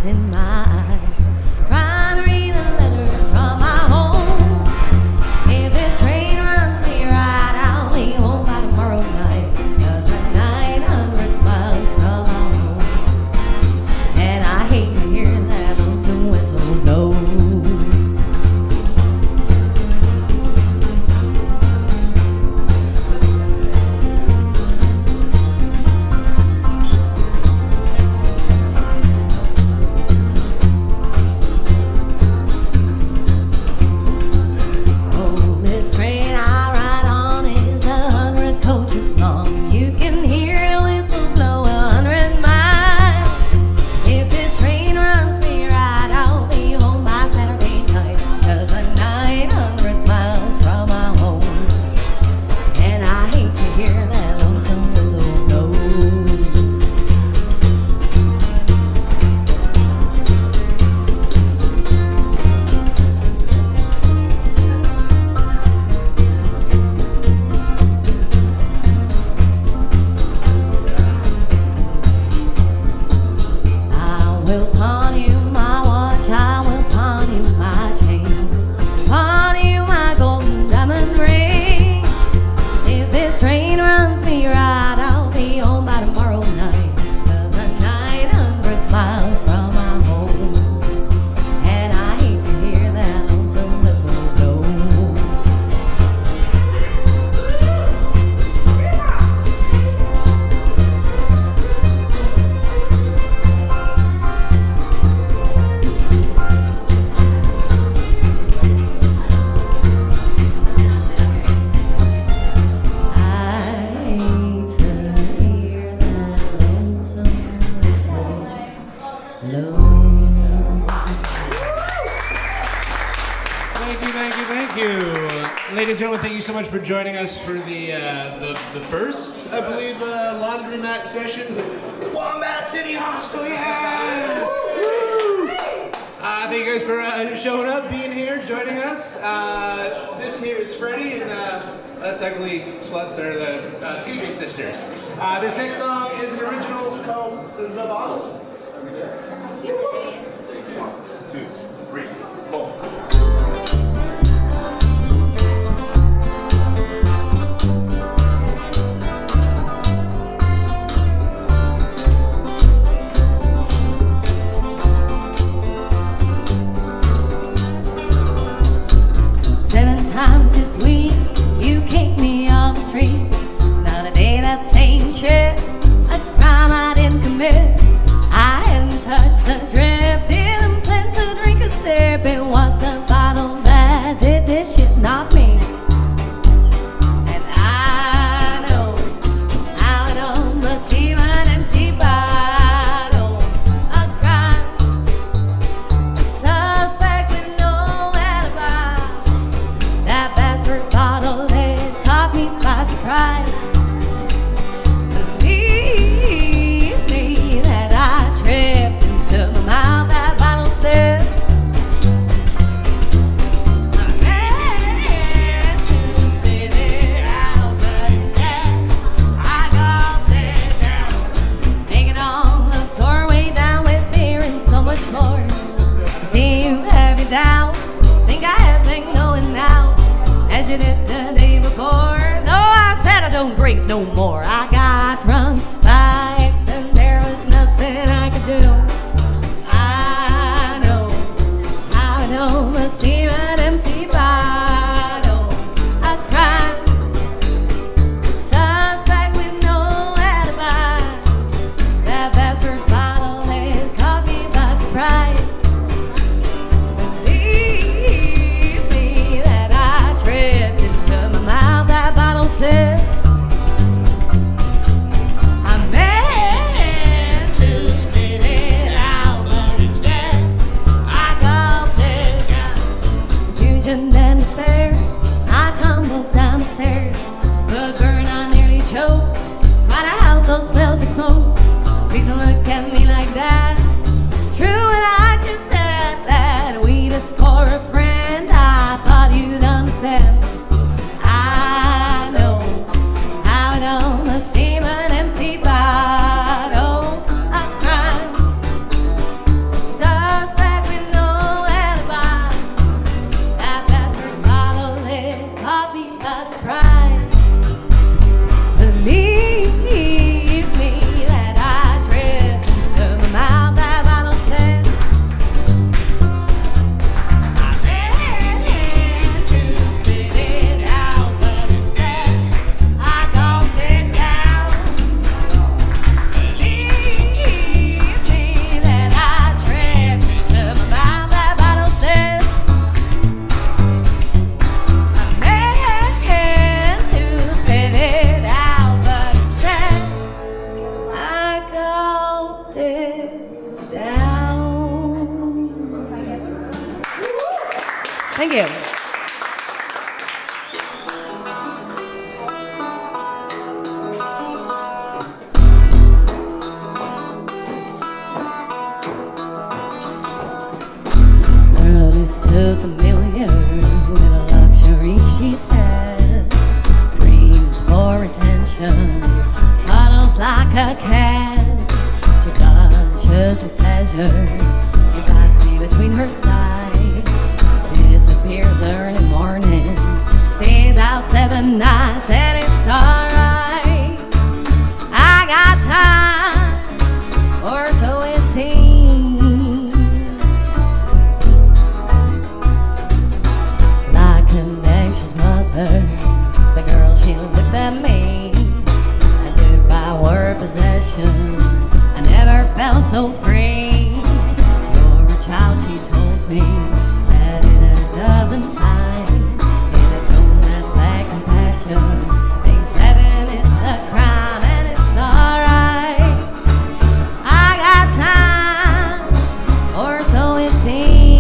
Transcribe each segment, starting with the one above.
tears in my eyes, trying to read a letter from my home. If this train runs me right, I'll be home by tomorrow night, 'cause I'm 900 miles from my home. And I hate to hear that lonesome whistle blow. Ladies and gentlemen, thank you so much for joining us for the first, I believe, Laundromat sessions at Wombats-hostels. Yeah! Woo! Thank you guys for showing up, being here, joining us. This here is Freddy, and us ugly sluts are the Scabies Sisters. This next song is an original called The Bottle. 1, 2, 3, 4. Times this week, you kicked me off the street. Not a day that same shit, a crime I didn't commit. I hadn't touched the drip, didn't plan to drink a sip. It was the bottle that did this shit, not me. And I know must seem an empty bottle, a crime, a suspect with no alibi. That bastard bottle lid caught me by surprise. Believe me that I tripped into my mouth, that bottle slipped. I meant to spit it out, but instead I gulped it down. Hanging on the floor, way down with fear and so much more. I see you have your doubts, think I have been going out as you did the day before. No, I said I don't drink no more. I got drunk by accident, there was nothing I could do. I know, must seem an empty bottle, a crime, a suspect with no alibi. That bastard bottle, it caught me by surprise. Believe me that I tripped into my mouth, that bottle slipped. like a cat. She blushes with pleasure, invites me between her thighs, disappears early morning, stays out 7 nights, and it's alright. I got time, or so it seems. Like an anxious mother, the girl, she looked at me as if I were possession. I never felt so free. You're a child, she told me, said it a dozen times in a tone that's like compassion. Thinks heaven is a crime, and it's alright. I got time, or so it seems.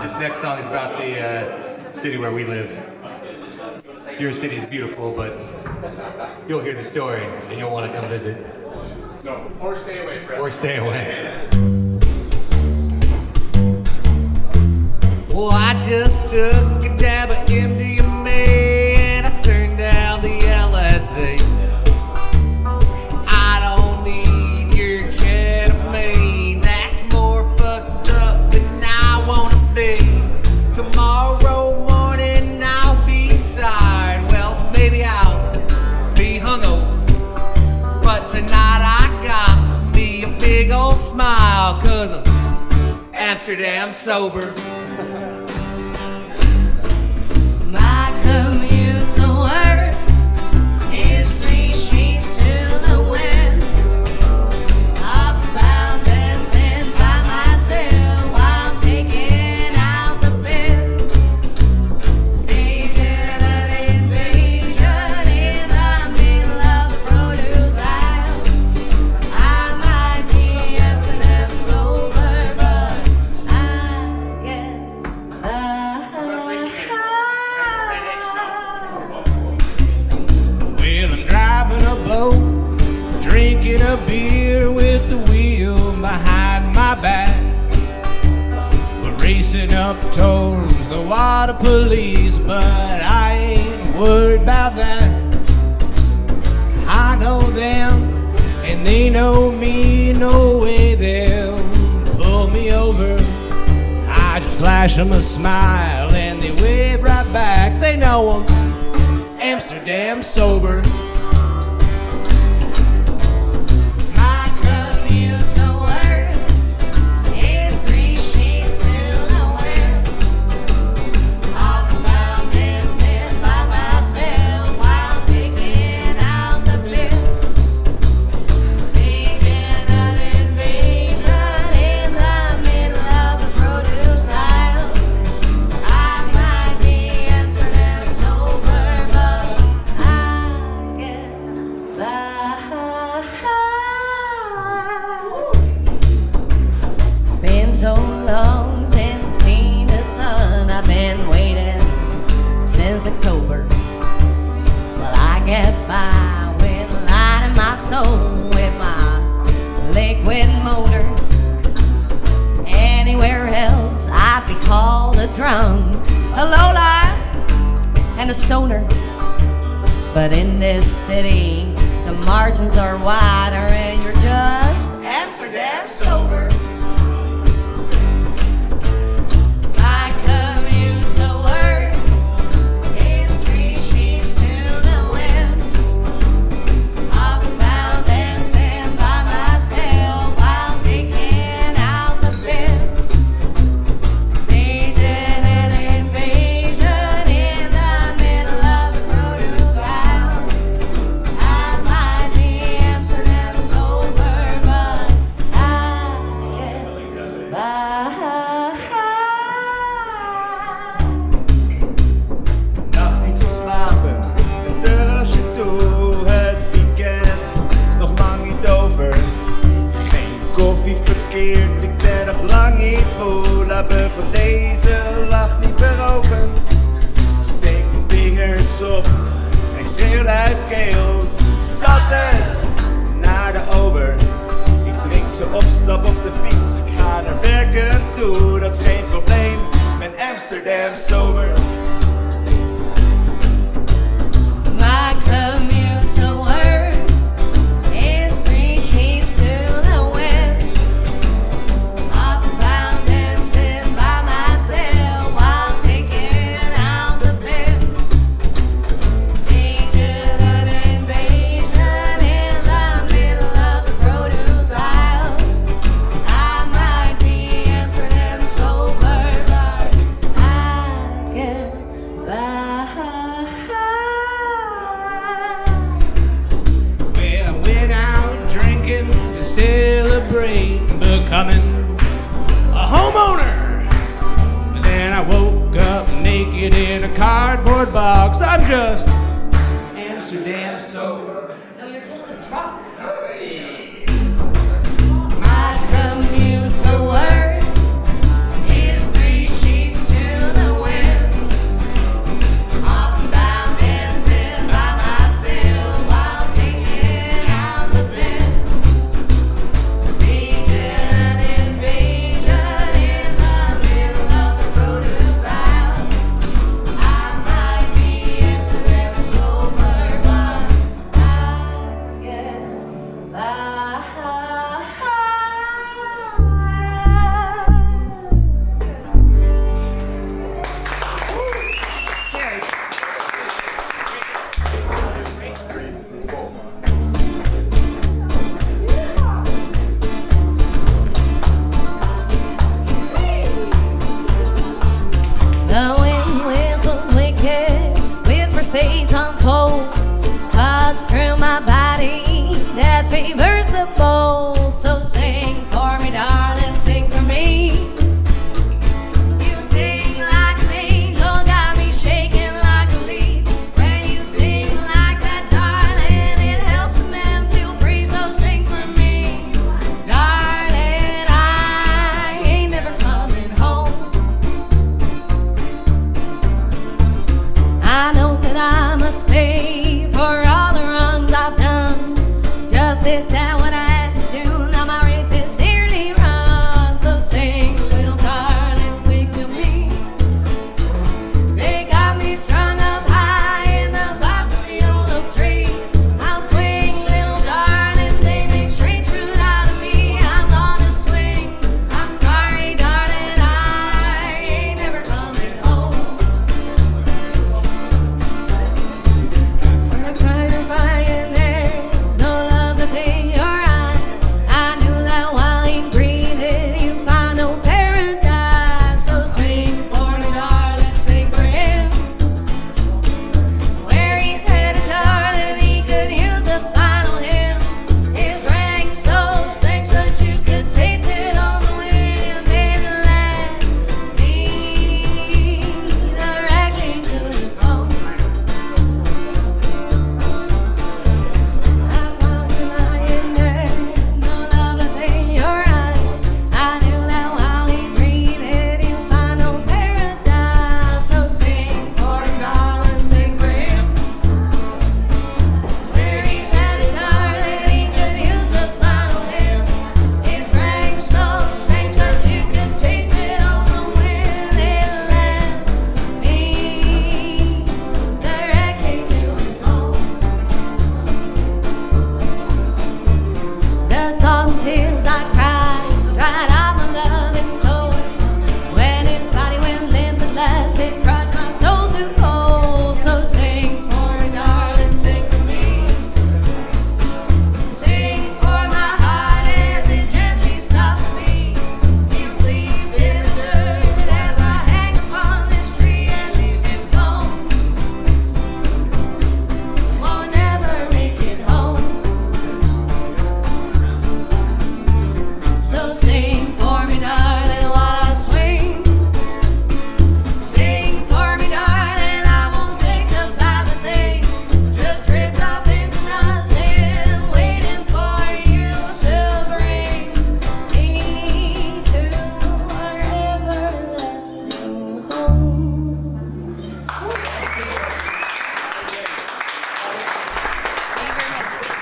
This next song is about the city where we live. Your city is beautiful, but you'll hear the story and you'll want to come visit. No, or stay away, Fred. Or stay away. Well, I just took a dab of MDMA and I turned down the LSD. I don't need your ketamine, that's more fucked up than I wanna be. Tomorrow morning I'll be tired, well maybe I'll be hungover, but tonight I got me a big old smile, 'cause I'm Amsterdam sober. My commute to work is 3 sheets to the wind. Up around dancing by myself while taking out the bin. Staging an invasion in the middle of the produce aisle. I'm out drinking a beer with the wheel behind my back. We're racing up towards the water police, but I ain't worried about that. I know them, and they know me. No way they'll pull me over. I just flash them a smile, and they wave right back. They know I'm Amsterdam sober. My commute to work is 3 sheets to the wind. Off about dancing by myself while taking out the bin. Staging an invasion in the middle of the produce aisle. I might be Amsterdam sober, but I get by. It's been so long since I've seen the sun. I've been waiting since October. Well, I get by with light in my soul with my liquid motor. Anywhere else, I'd be called a drunk, a lowlife, and a stoner. But in this city, the margins are wider, and you're just Amsterdam sober. My commute to work is 3 sheets to the wind. Off about dancing by myself while taking out the bin. Staging an invasion in the middle of the produce aisle. I might be Amsterdam sober, but I get by. Nacht niet geslapen, een terrasje toe. Het weekend is nog lang niet over. Geen koffie verkeerd, ik ben nog lang niet moe. Laat me van deze lach niet beroven. Steek de vingers op en ik schreeuw luid keels. Zat eens naar de ober. Ik drink ze op, stap op de fiets. Ik ga naar werken toe, dat is geen probleem. Ben Amsterdam sober. My commute to work is 3 sheets to the wind. Off about dancing by myself while taking out the bin. Staging an invasion in the middle of the produce aisle. I might be Amsterdam sober, but I get by. Well, I went out drinking to celebrate becoming a homeowner. But then I woke up naked in a cardboard box. I'm just Amsterdam sober. No, you're just a drunk. My commute to work is 3 sheets to the wind. Off about dancing by myself while taking out the bin. Staging an invasion in the middle of the produce aisle. I might be Amsterdam sober, but I get by. Cheers. The wind whistles wicked, whispers fades on cold, cuts through my body that favors the bold. So sing for me, darling, sing for me. You sing like an angel, got me shaking like a leaf. When you sing like that, darling, it helps a man feel free. So sing for me, darling, I ain't never coming home. I know that I must pay for all the wrongs I've done. Just sit down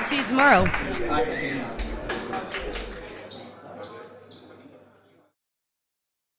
See you tomorrow.